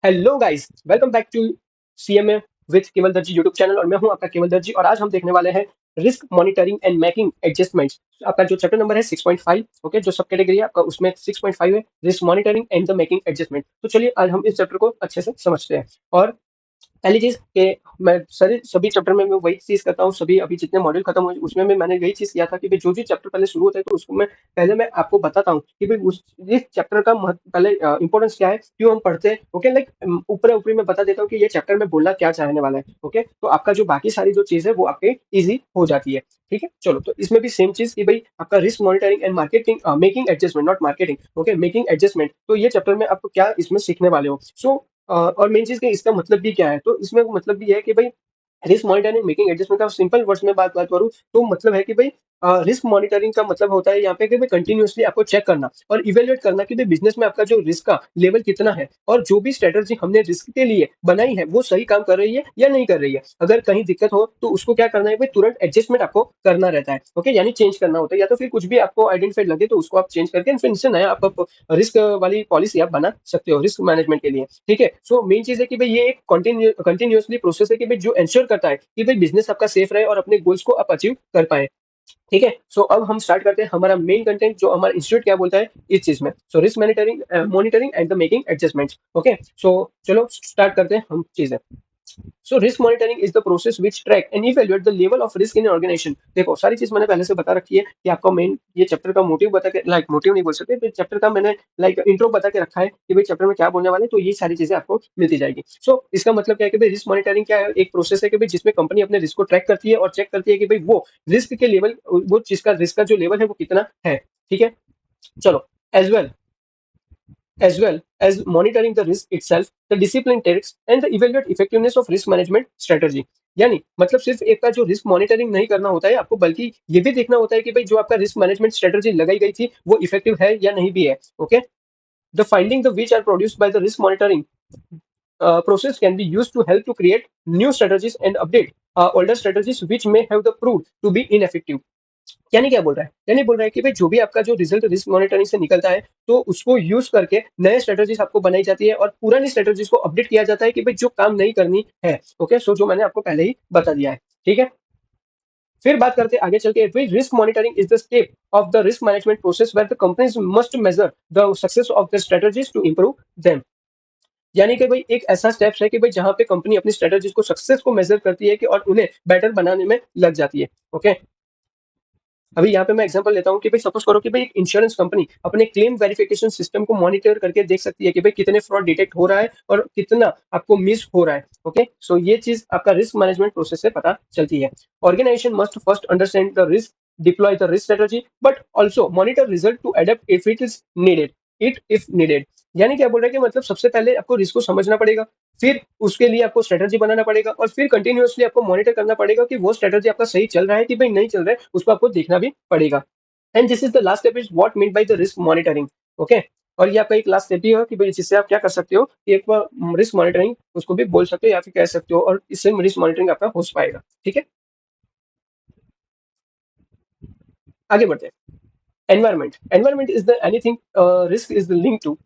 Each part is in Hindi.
Hello guys, welcome back to CMA with Keval Darji YouTube channel. और मैं हूं आपका केवल दर्जी। और आज हम देखने वाले हैं risk monitoring and making adjustments. आपका जो चैप्टर नंबर है 6.5, ओके, जो सब कैटेगरी है आपका उसमें 6.5 है, risk monitoring and the making adjustment. तो चलिए आज हम इस चैप्टर को अच्छे से समझते हैं। और पहली चीज कि मैं सारे सभी चैप्टर में मैं वही चीज करता हूँ। सभी अभी जितने मॉड्यूल खत्म हुए उसमें भी मैंने यही चीज किया था कि भाई जो भी चैप्टर पहले शुरू होता है तो उसको मैं पहले मैं आपको बताता हूँ कि भाई उस इस चैप्टर का पहले इंपॉर्टेंस क्या है, क्यों हम पढ़ते हैं। ओके, लाइक ऊपर ऊपरी मैं बता देता हूँ कि ये चैप्टर में बोलना क्या चाहने वाला है। ओके, तो आपका जो बाकी सारी जो चीज है वो आपके ईजी हो जाती है। ठीक है, चलो, तो इसमें भी सेम चीज कि भाई आपका risk monitoring and marketing making adjustment, not marketing, okay, making adjustment. तो ये चैप्टर में आपको क्या इसमें सीखने वाले हो। और मेन चीज कि इसका मतलब भी क्या है, तो इसमें मतलब भी है कि भाई रिस्क मॉनिटरिंग मेकिंग एडजस्टमेंट का सिंपल वर्ड्स में बात बात करूं तो मतलब है कि भाई रिस्क मॉनिटरिंग का मतलब होता है यहाँ पे कि भाई कंटिन्यूअसली आपको चेक करना और इवेल्युएट करना कि भाई बिजनेस में आपका जो रिस्क का लेवल कितना है और जो भी स्ट्रेटजी हमने रिस्क के लिए बनाई है वो सही काम कर रही है या नहीं कर रही है। अगर कहीं दिक्कत हो तो उसको क्या करना है भाई, तुरंत एडजस्टमेंट आपको करना रहता है। ओके, यानी चेंज करना होता है, या तो फिर कुछ भी आपको आइडेंटिफाइड लगे तो उसको आप चेंज करके फिर इससे नया आप रिस्क वाली पॉलिसी आप बना सकते हो रिस्क मैनेजमेंट के लिए। ठीक है, सो मेन चीज है कि भाई ये एक कंटिन्यूअसली प्रोसेस है कि भाई जो इंश्योर करता है कि भाई बिजनेस आपका सेफ रहे और अपने गोल्स को आप अचीव कर पाए। ठीक है, सो अब हम स्टार्ट करते हैं हमारा मेन कंटेंट, जो हमारा इंस्टीट्यूट क्या बोलता है इस चीज में। So risk monitoring monitoring and the making adjustments. Okay, so चलो स्टार्ट करते हैं हम चीजें। So risk monitoring is the process which track and evaluate the level of risk in organisation. देखो, सारी चीज मैंने पहले से बता रखी है कि आपका मेन ये चैप्टर का मोटिव बता के, लाइक मोटिव नहीं बोल सकते, तो चैप्टर का मैंने लाइक इंट्रो बता के रखा है कि भाई चैप्टर में क्या बोलने वाले हैं, तो ये सारी चीजें आपको मिलती जाएगी। इसका मतलब क्या है कि भाई रिस्क मॉनिटरिंग क्या है, एक प्रोसेस है कि भाई जिसमें कंपनी अपने रिस्क को ट्रैक करती है और चेक करती है कि भाई वो रिस्क के लेवल, वो जिसका रिस्क का जो लेवल है वो कितना है। ठीक है, चलो, as well as well as monitoring the risk itself, the discipline takes and the evaluate effectiveness of risk management strategy। यानी मतलब सिर्फ एक का जो रिस्क मॉनिटरिंग नहीं करना होता है आपको, बल्कि ये भी देखना होता है कि भाई जो आपका रिस्क मैनेजमेंट स्ट्रेटजी लगाई गई थी वो इफेक्टिव है या नहीं भी है। Okay, the finding the which are produced by the risk monitoring process can be used to help to create new strategies and update older strategies which may have the proved to be ineffective। यानी क्या बोल रहा है, यानी बोल रहा है कि भाई जो भी आपका जो रिजल्ट रिस्क मॉनिटरिंग से निकलता है तो उसको यूज करके नए स्ट्रेटजीज आपको बनाई जाती है और पुरानी स्ट्रेटजीज को अपडेट किया जाता है कि भाई जो काम नहीं करनी है। ओके, सो जो मैंने आपको पहले ही बता दिया है। ठीक है, फिर बात करते हैं आगे चल के, risk monitoring is the step of the risk management process where the companies must measure the success of the strategies to improve them. यानी कि भाई एक ऐसा स्टेप्स है कि भाई जहां पे कंपनी अपनी स्ट्रेटजीज को सक्सेस को मेजर करती है कि और उन्हें बेटर बनाने में लग जाती है। ओके, अभी यहाँ पे मैं एग्जांपल लेता हूँ कि भाई सपोज करो कि भाई एक इंश्योरेंस कंपनी अपने क्लेम वेरिफिकेशन सिस्टम को मॉनिटर करके देख सकती है कि भाई कितने फ्रॉड डिटेक्ट हो रहा है और कितना आपको मिस हो रहा है। ओके, सो ये चीज आपका रिस्क मैनेजमेंट प्रोसेस से पता चलती है। Organisation must first understand the risk, deploy the risk strategy, but also monitor result to adapt if it is needed, it if needed. यानी क्या बोल रहे हैं कि मतलब सबसे पहले आपको रिस्क को समझना पड़ेगा, फिर उसके लिए आपको स्ट्रेटजी बनाना पड़ेगा और फिर कंटिन्यूअसली आपको मॉनिटर करना पड़ेगा कि वो स्ट्रेटजी आपका सही चल रहा है कि भाई नहीं चल रहा है, उसको आपको देखना भी पड़ेगा। And this is the last step is what mean by the risk monitoring. Okay, और ये आपका एक लास्ट स्टेप ही है कि भाई जिससे आप क्या कर सकते हो कि एक बार रिस्क मॉनिटरिंग उसको भी बोल सकते हो या फिर कह सकते हो, और इससे रिस्क मॉनिटरिंग आपका हो पाएगा। ठीक है, आगे बढ़ते हैं। Environment, environment is the anything risk is the link to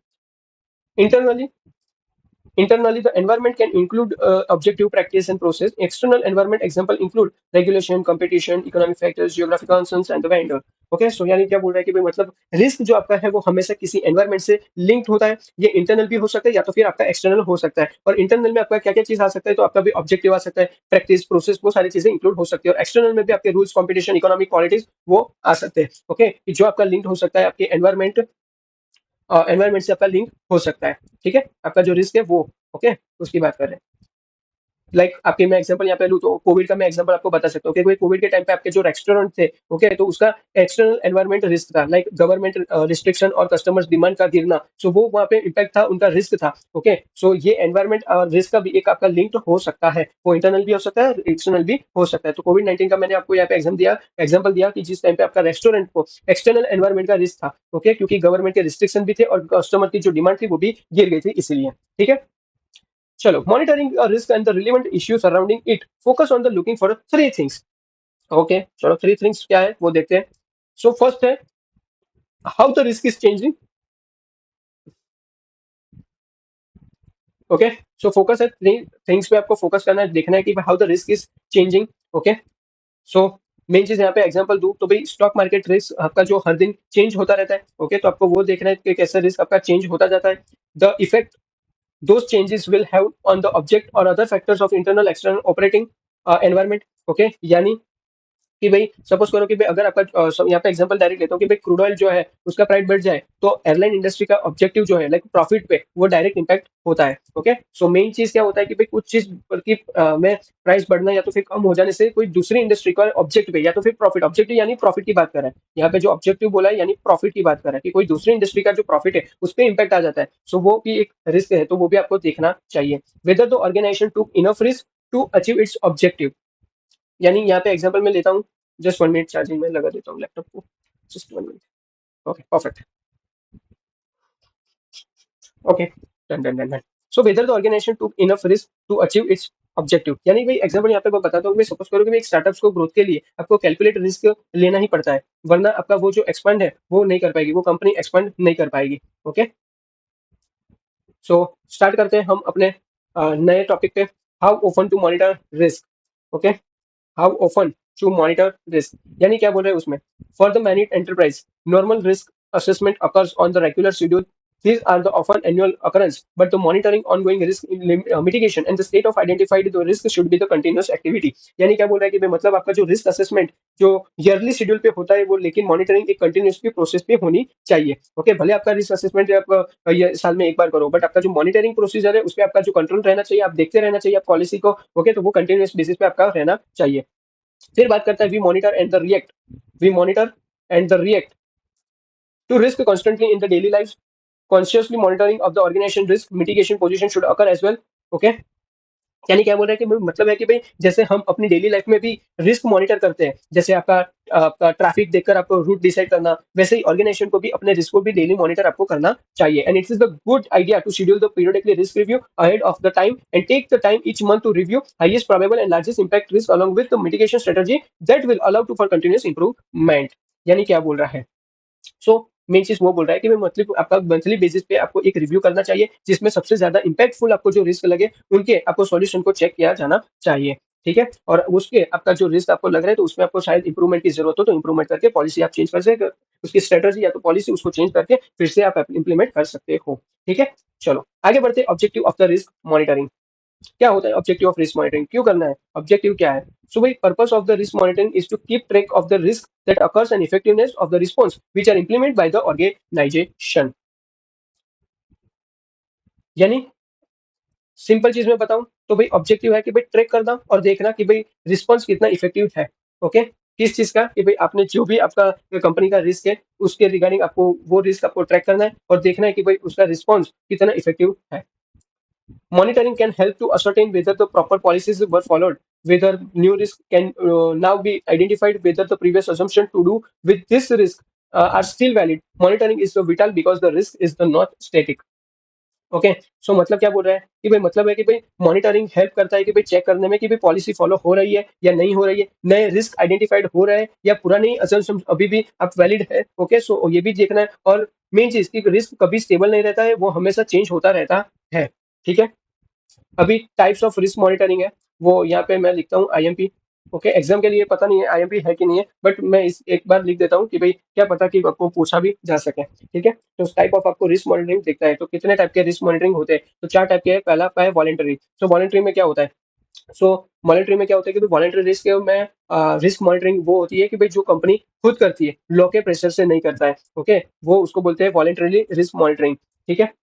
internally. Internally, the environment can include objective practice and process. External environment example include regulation, competition, economic factors, geographical concerns, and the vendor. Okay, so यानी क्या बोल रहा है कि भाई मतलब रिस्क जो आपका है वो हमेशा किसी एनवायरमेंट से लिंक्ड होता है। ये इंटरनल भी हो सकता है या तो फिर आपका एक्सटर्नल हो सकता है। और इंटरनल में आपका क्या क्या चीज आ सकता है, तो आपका भी ऑब्जेक्टिव आ सकता है, प्रैक्टिस, प्रोसेस, वो सारी चीजें इंक्लूड हो सकती है। और एक्सटर्नल में भी आपके रूल्स, कॉम्पिटिशन, इकोनॉमिक क्वालिटीज वो आ सकते हैं। ओके, जो आपका लिंक हो सकता है आपके एनवायरमेंट, एनवायरमेंट से आपका लिंक हो सकता है। ठीक है, आपका जो रिस्क है वो, ओके, उसकी बात कर रहे हैं। आपके मैं एग्जांपल यहाँ पे लूँ तो कोविड का मैं एग्जांपल आपको बता सकता हूँ कि कोविड के टाइम पे आपके जो रेस्टोरेंट थे, ओके, तो उसका एक्सटर्नल एनवायरमेंट रिस्क था, लाइक गवर्नमेंट रिस्ट्रिक्शन और कस्टमर्स डिमांड का गिरना। सो वो वहाँ पे इम्पैक्ट था, उनका रिस्क था। ओके, सो ये एनवायरमेंट रिस्क का भी एक आपका लिंक हो सकता है, वो इंटरनल भी हो सकता है, एक्सटर्नल भी हो सकता है। तो कोविड-19 का मैंने आपको यहाँ पे एग्जाम्पल दिया कि जिस टाइम पे आपका रेस्टोरेंट को एक्सटर्नल एनवायरमेंट का रिस्क था। ओके, क्योंकि गवर्नमेंट के रिस्ट्रिक्शन भी थे और कस्टमर की जो डिमांड थी वो भी गिर गई थी इसीलिए। ठीक है, चलो, monitoring risk and the relevant issue surrounding it, focus on the looking for three things. Okay, चलो, थ्री थिंग्स क्या है वो देखते हैं। सो फर्स्ट है how the risk is changing. Okay. So focus है थ्री थिंग्स पे, आपको फोकस करना है, देखना है कि how the risk is changing. Okay. So main चीज यहाँ पे एग्जांपल दूं तो भाई स्टॉक मार्केट रिस्क आपका जो हर दिन चेंज होता रहता है। ओके, तो आपको वो देखना है कि कैसे रिस्क आपका चेंज होता जाता है। The effect those changes will have on the object or other factors of internal external operating environment। Okay, यानी कि भाई सपोज करो कि भाई अगर आपका यहाँ पे एग्जांपल डायरेक्ट लेता हूँ कि भाई क्रूड ऑयल जो है उसका प्राइस बढ़ जाए तो एयरलाइन इंडस्ट्री का ऑब्जेक्टिव जो है लाइक प्रॉफिट पे वो डायरेक्ट इंपैक्ट होता है। ओके, सो मेन चीज क्या होता है कि भाई कुछ चीज की में प्राइस बढ़ना या तो फिर कम हो जाने से कोई दूसरी इंडस्ट्री का ऑब्जेक्ट पे या तो फिर प्रॉफिट, ऑब्जेक्टिव यानी प्रॉफिट की बात कर रहा है यहाँ पे, जो ऑब्जेक्टिव बोला है यानी प्रॉफिट की बात कर रहा है कि कोई दूसरी इंडस्ट्री का जो प्रॉफिट है उस पर इंपैक्ट आ जाता है। सो वो भी एक रिस्क है, तो वो भी आपको देखना चाहिए। Whether the organisation to enough risk to achieve its objective, यानी यहाँ पे एग्जांपल मैं लेता हूँ, जस्ट 1 मिनट चार्जिंग में लगा देता हूँ लैपटॉप को, just 1 minute. Okay perfect. Okay, done done done done. So whether the organisation to enough risk to achieve its objective, यानी भाई एग्जांपल यहाँ पे मैं बताता हूँ, मैं सपोज करो कि एक स्टार्टअप्स को ग्रोथ के लिए आपको कैलकुलेट रिस्क लेना ही पड़ता है, वरना आपका वो जो एक्सपांड है वो नहीं कर पाएगी, वो कंपनी एक्सपांड नहीं कर पाएगी। ओके, सो स्टार्ट करते हैं हम अपने नए टॉपिक पे, how open to monitor risk. Okay, how open to monitor risk, यानी क्या बोल रहे हैं उसमें, for the manage enterprise normal risk assessment occurs on the regular schedule. These are the often annual occurrence, but the monitoring ongoing risk mitigation and the state of identified the risk should be the continuous activity। यानी क्या बोल रहा है कि भाई मतलब आपका जो रिस्क असेसमेंट जो ईयरली शेड्यूल पे होता है वो, लेकिन मॉनिटरिंग एक कंटिन्यूसली प्रोसेस पे होनी चाहिए। ओके, भले आपका रिस्क असेसमेंट आप ये साल में एक बार करो, बट आपका जो मॉनिटरिंग प्रोसीजर है उस पर आपका जो कंट्रोल रहना चाहिए, आप देखते रहना चाहिए आप पॉलिसी को। ओके, तो वो कंटिन्यूस बेसिस पे आपका रहना चाहिए। फिर बात करता है we monitor and the react, we monitor and the react to risk constantly in the daily lives. Consciously monitoring of the organization risk mitigation position should occur as well। Okay, यानी क्या बोल रहा है कि मतलब है कि भाई जैसे हम अपनी डेली लाइफ में भी रिस्क मॉनिटर करते हैं, जैसे आपका आपका ट्रैफिक देखकर आपको रूट डिसाइड करना, वैसे ही ऑर्गेनाइजेशन को भी अपने रिस्क को भी डेली मॉनिटर आपको करना चाहिए। And it is the good idea to schedule the periodically risk review ahead of the time and take the time each month to review highest probable and largest impact risk along with the mitigation strategy that will allow to for continuous improvement. यानी क्या बोल रहा है, सो मेन चीज वो बोल रहा है कि मतलब आपका मंथली बेसिस पे आपको एक रिव्यू करना चाहिए जिसमें सबसे ज्यादा इंपैक्टफुल आपको जो रिस्क लगे उनके आपको सॉल्यूशन को चेक किया जाना चाहिए। ठीक है, और उसके आपका जो रिस्क आपको लग रहा है तो उसमें आपको शायद इंप्रूवमेंट की जरूरत हो तो इंप्रूवमेंट करके पॉलिसी आप चेंज कर सकते, उसकी स्ट्रेटजी या तो पॉलिसी उसको चेंज करके फिर से आप इंप्लीमेंट कर सकते हो। ठीक है, चलो आगे बढ़ते objective of the risk monitoring. क्या होता है ऑब्जेक्टिव ऑफ रिस्क मॉनिटरिंग, क्यों करना है, ऑब्जेक्टिव क्या है। सो भाई purpose of the risk monitoring is to keep track of the risk that occurs and effectiveness of the response which are implemented by the organisation. यानी सिंपल चीज में बताऊं तो भाई ऑब्जेक्टिव है कि भाई ट्रैक करना और देखना कि भाई रिस्पॉन्स कितना इफेक्टिव है। ओके, किस चीज का, कि भाई आपने जो भी आपका कंपनी का रिस्क है उसके रिगार्डिंग आपको वो रिस्क आपको ट्रैक करना है और देखना है कि भाई उसका रिस्पॉन्स कितना इफेक्टिव है। Monitoring can help to ascertain whether the proper policies were followed, whether new risk can now be identified, whether the previous assumption to do with this risk are still valid. Monitoring is so vital because the risk is the not static। Okay, so मतलब क्या बोल रहा है कि भाई मतलब है कि भाई मॉनिटरिंग हेल्प करता है कि भाई चेक करने में कि भाई पॉलिसी फॉलो हो रही है या नहीं हो रही है, नए रिस्क आइडेंटिफाइड हो रहे हैं या पुरानी असम्पशन अभी भी अब वैलिड है। ओके, सो ये भी देखना है, और मेन चीज की रिस्क कभी स्टेबल नहीं रहता है, वो हमेशा चेंज होता रहता है। ठीक है, अभी टाइप्स ऑफ रिस्क मॉनिटरिंग है वो यहाँ पे मैं लिखता हूँ आईएमपी। ओके, एग्जाम के लिए पता नहीं है आईएमपी है कि नहीं है, बट मैं इस एक बार लिख देता हूँ कि भाई क्या पता कि आपको पूछा भी जा सके। ठीक है, तो टाइप ऑफ आपको रिस्क मॉनिटरिंग दिखता है, तो कितने टाइप के रिस्क मॉनिटरिंग होते हैं, तो 4 टाइप के हैं। पहला आपका है वॉलेंटरी। तो वॉलेंटरी में क्या होता है, सो मॉनिटरी में क्या होता है कि वॉलेंटरी रिस्क में रिस्क मॉनिटरिंग वो होती है कि भाई जो कंपनी खुद करती है, लॉ के प्रेशर से नहीं करता है। ओके, वो उसको बोलते हैं वॉलेंटरी रिस्क मॉनिटरिंग। ठीक है,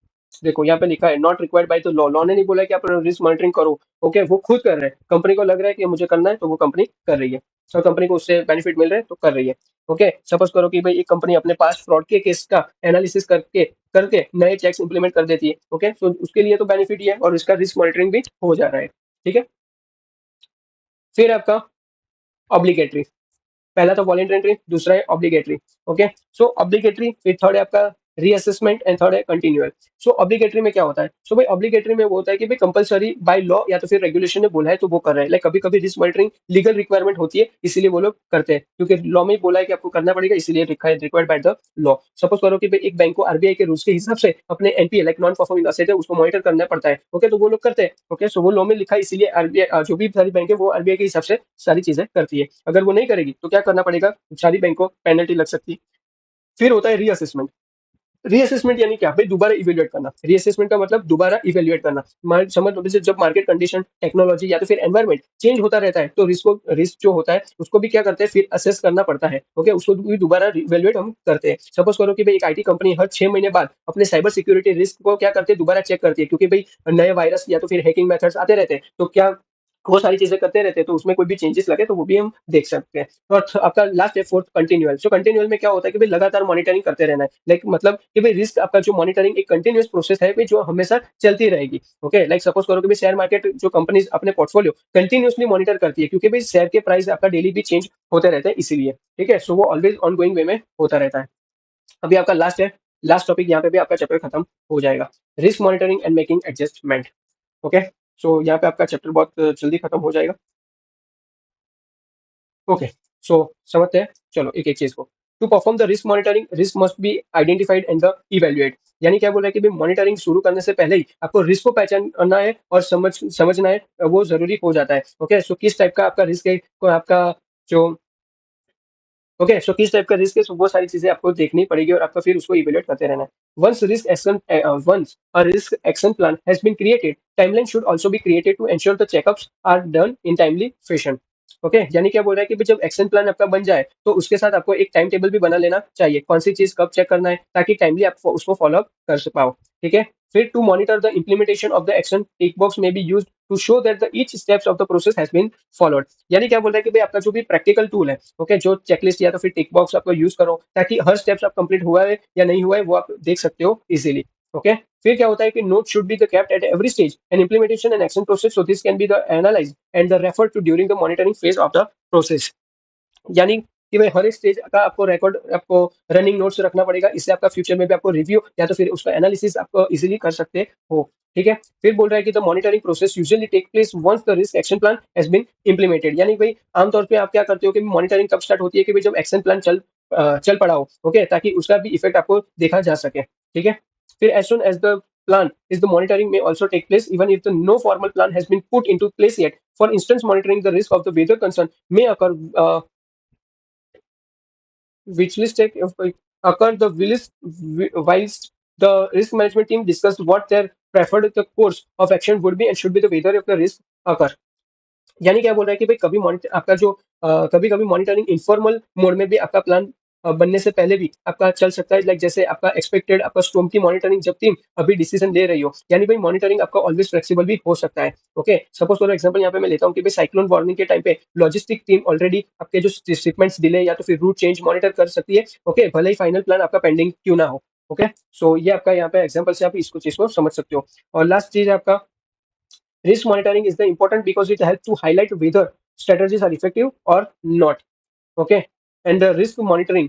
देखो यहाँ पे लिखा है not required by the law, law ने नहीं बोला कि आप रिस्क मॉनिटरिंग करो। ओके, वो खुद कर रहे हैं, कंपनी को लग रहा है कि मुझे करना है तो वो कंपनी कर रही है, और कंपनी को उससे बेनिफिट मिल रहा है तो कर रही है। ओके, सपोज करो कि भाई एक कंपनी अपने पास फ्रॉड के केस का एनालिसिस करके करके नए चेक्स इंप्लीमेंट कर देती है। ओके, तो उसके लिए तो बेनिफिट ही है और इसका रिस्क मॉनिटरिंग भी हो जा रहा है। ठीक है, फिर आपका ऑब्लिगेटरी, पहला तो वॉलेंटरी, दूसरा है ऑब्लिगेटरी। ओके, सो ऑब्लिगेटरी, फिर थर्ड है आपका रीअसेसमेंट एंड थर्ड है कंटिन्यूअल। सो ऑब्लिगेटरी में क्या होता है? सो भाई ऑब्लिगेटरी में वो होता है कि भाई कंपलसरी बाय लॉ या तो फिर रेगुलेशन ने बोला है तो वो कर रहे हैं। लाइक कभी कभी रिस्क मॉनिटरिंग लीगल रिक्वायरमेंट होती है, इसीलिए वो लोग करते हैं, क्योंकि लॉ में ही बोला है कि आपको करना पड़ेगा, इसीलिए required by the law. Suppose करो कि भाई एक बैंक को आरबीआई के रूल्स के हिसाब से अपने NPA like non performing asset है उसको मॉनिटर करना पड़ता है। ओके, तो वो लोग करते हैं। ओके, सो वो लॉ में लिखा है, इसीलिए आरबीआई जो भी सारी बैंक है वो आरबीआई के हिसाब से सारी चीजें करती है। अगर वो नहीं करेगी तो क्या करना पड़ेगा? सारी बैंक को पेनल्टी लग सकती है। फिर होता है रीअसेसमेंट। रीअसेसमेंट यानी क्या भाई? दोबारा इवेल्युएट करना। रीअसेसमेंट का मतलब दोबारा इवेल्युएट करना। समझ लो, जैसे जब मार्केट कंडीशन, टेक्नोलॉजी या तो फिर एनवायरमेंट चेंज होता रहता है, तो रिस्क जो होता है उसको भी क्या करते हैं, फिर असेस करना पड़ता है। ओके, उसको भी दोबारा इवेल्युएट हम करते हैं। सपोज करो कि भाई एक आईटी कंपनी हर 6 महीने बाद अपने साइबर सिक्योरिटी रिस्क को क्या करती है, दोबारा चेक करती है, क्योंकि भाई नए वायरस या तो फिर हैकिंग मेथड्स आते रहते हैं, तो क्या वो सारी चीजें करते रहते हैं, तो उसमें कोई भी चेंजेस लगे तो वो भी हम देख सकते हैं। और आपका लास्ट है फोर्थ, कंटिन्यूअल। सो कंटिन्यूअल में क्या होता है कि भाई लगातार मॉनिटरिंग करते रहना है। लाइक मतलब कि भाई रिस्क आपका जो मॉनिटरिंग एक कंटिन्यूअस प्रोसेस है भाई, जो हमेशा चलती रहेगी। ओके, लाइक सपोज करो कि भाई शेयर मार्केट जो कंपनीज अपने पोर्टफोलियो कंटिन्यूअसली मॉनिटर करती है, क्योंकि भाई शेयर के प्राइस आपका डेली भी चेंज होते रहते हैं, इसीलिए। ठीक है, सो वो ऑलवेज ऑन गोइंग वे में होता रहता है। अभी आपका लास्ट है, लास्ट टॉपिक, यहाँ पे भी आपका चैप्टर खत्म हो जाएगा। Risk monitoring and making adjustment. Okay, so यहाँ पे आपका चैप्टर बहुत जल्दी खत्म हो जाएगा। ओके, सो समझते हैं, चलो एक एक चीज को। To perform the risk monitoring, risk must be identified and the evaluate. यानी क्या बोल रहा है कि भाई मॉनिटरिंग शुरू करने से पहले ही आपको रिस्क को पहचानना है और समझना है, वो जरूरी हो जाता है। ओके, सो किस टाइप का आपका रिस्क है, को आपका जो ओके, सो किस टाइप का रिस्क है, सो वो सारी चीजें आपको देखनी पड़ेगी और आपको फिर उसको इवेल्युएट करते रहना है। Once a risk action plan has been created, timeline should also be created to ensure the checkups are done in timely fashion. Okay, यानी क्या बोल रहा है कि भाई जब एक्शन प्लान आपका बन जाए तो उसके साथ आपको एक टाइम टेबल भी बना लेना चाहिए, कौन सी चीज कब चेक करना है, ताकि टाइमली आप उसको फॉलो अप कर पाओ। ठीक है, फिर to monitor the implementation of the action, tick box में be use to show that the each steps of the process has been followed. यानी क्या बोल रहा है कि भाई आपका जो भी प्रैक्टिकल टूल है, ओके, जो चेकलिस्ट या तो फिर टिक बॉक्स आपको यूज करो, ताकि हर स्टेप्स आप कंप्लीट हुआ है या नहीं हुआ है वो आप देख सकते हो इजीली। ओके, फिर क्या होता है कि note should be the kept at every stage and implementation and action process, so this can be the analyse and the refer to during the monitoring phase of the process. यानी कि भाई हर एक स्टेज का आपको रिकॉर्ड, आपको रनिंग नोट्स रखना पड़ेगा, इससे आपका फ्यूचर में भी आपको रिव्यू या तो फिर उसका एनालिसिस आपको इजीली कर सकते हो। ठीक है, फिर बोल रहा है कि the monitoring process usually take place once the risk action plan has been implemented. यानी भाई आमतौर पे आप क्या करते हो कि मॉनिटरिंग कब स्टार्ट होती है कि भाई जब एक्शन प्लान चल पड़ा हो। ओके, ताकि उसका भी इफेक्ट आपको देखा जा सके। ठीक है, फिर as soon as the plan is the monitoring may also take place even if the no formal plan has been put into place yet. For instance, monitoring the risk of the weather concern may occur which list take occur the whilst the risk management team discussed what their preferred the course of action would be and should be the whether if the risk occur। यानी क्या बोल रहा है कि भाई कभी मॉनिटर आपका जो कभी कभी मॉनिटरिंग इनफॉर्मल मोड में भी आपका प्लान बनने से पहले भी आपका चल सकता है। लाइक जैसे आपका एक्सपेक्टेड आपका स्टॉर्म की मॉनिटरिंग जब टीम अभी डिसीजन ले रही हो, यानी भाई मॉनिटरिंग आपका ऑलवेज फ्लेक्सिबल भी हो सकता है। ओके, सपोज फॉर एग्जांपल यहाँ पे मैं लेता हूँ कि भाई साइक्लोन वार्निंग के टाइम पे लॉजिस्टिक टीम ऑलरेडी आपके जो शिपमेंट्स डिले या तो फिर रूट चेंज मॉनिटर कर सकती है। ओके, भले ही फाइनल प्लान आपका पेंडिंग क्यों ना हो। ओके, सो ये आपका यहाँ पे एग्जाम्पल से आप इसको चीज को समझ सकते हो। और लास्ट चीज है आपका risk monitoring is the important because it helps to highlight whether strategies are effective or not. Okay, and the risk monitoring,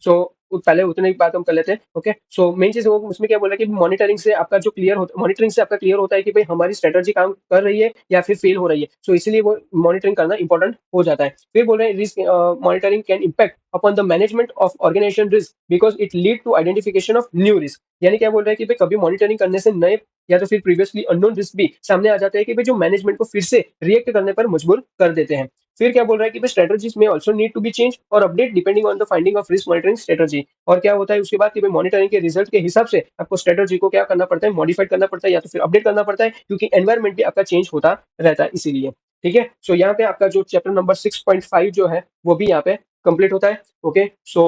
सो पहले उतने ही बात हम कर लेते हैं। ओके, सो मेन चीज वो उसमें क्या बोला कि मॉनिटरिंग से आपका जो क्लियर होता मॉनिटरिंग से आपका क्लियर होता है कि भाई हमारी स्ट्रेटजी काम कर रही है या फिर फेल हो रही है। सो इसलिए वो मॉनिटरिंग करना इंपॉर्टेंट हो जाता है। फिर बोल रहे हैं risk monitoring can impact upon the management of organisation risk because it lead to identification of new risk. यानी क्या बोल रहे हैं कि भाई कभी मॉनिटरिंग करने से नए या तो फिर प्रीवियसली अननोन रिस्क भी सामने आ जाते हैं कि भाई जो मैनेजमेंट को फिर से रिएक्ट करने पर मजबूर कर देते हैं। फिर क्या बोल रहा है कि स्ट्रेटजीज में also need to be change और update depending on the finding of risk monitoring strategy. और क्या होता है उसके बाद कि भाई मॉनिटरिंग के रिजल्ट के हिसाब से आपको स्ट्रेटजी को क्या करना पड़ता है, मॉडिफाइड करना पड़ता है या तो फिर अपडेट करना पड़ता है, क्योंकि एनवायरमेंट भी आपका चेंज होता रहता है इसीलिए। ठीक है, सो यहाँ पे आपका जो चैप्टर नंबर 6.5 जो है वो भी यहाँ पे कंप्लीट होता है। ओके, सो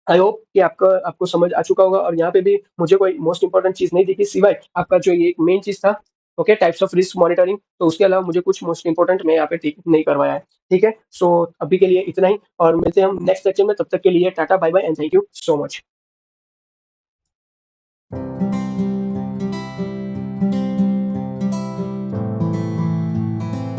आई होप कि आपका आपको समझ आ चुका होगा और यहाँ पे भी मुझे कोई मोस्ट इंपॉर्टेंट चीज नहीं दिखी सिवाय आपका जो ये मेन चीज था। Okay, types of risk monitoring, तो उसके अलावा मुझे कुछ मोस्ट इंपॉर्टेंट मैं यहाँ पे ठीक नहीं करवाया है। ठीक है, सो अभी के लिए इतना ही और मिलते हैं हम नेक्स्ट लेक्चर में। तब तक के लिए tata bye bye and thank you so much.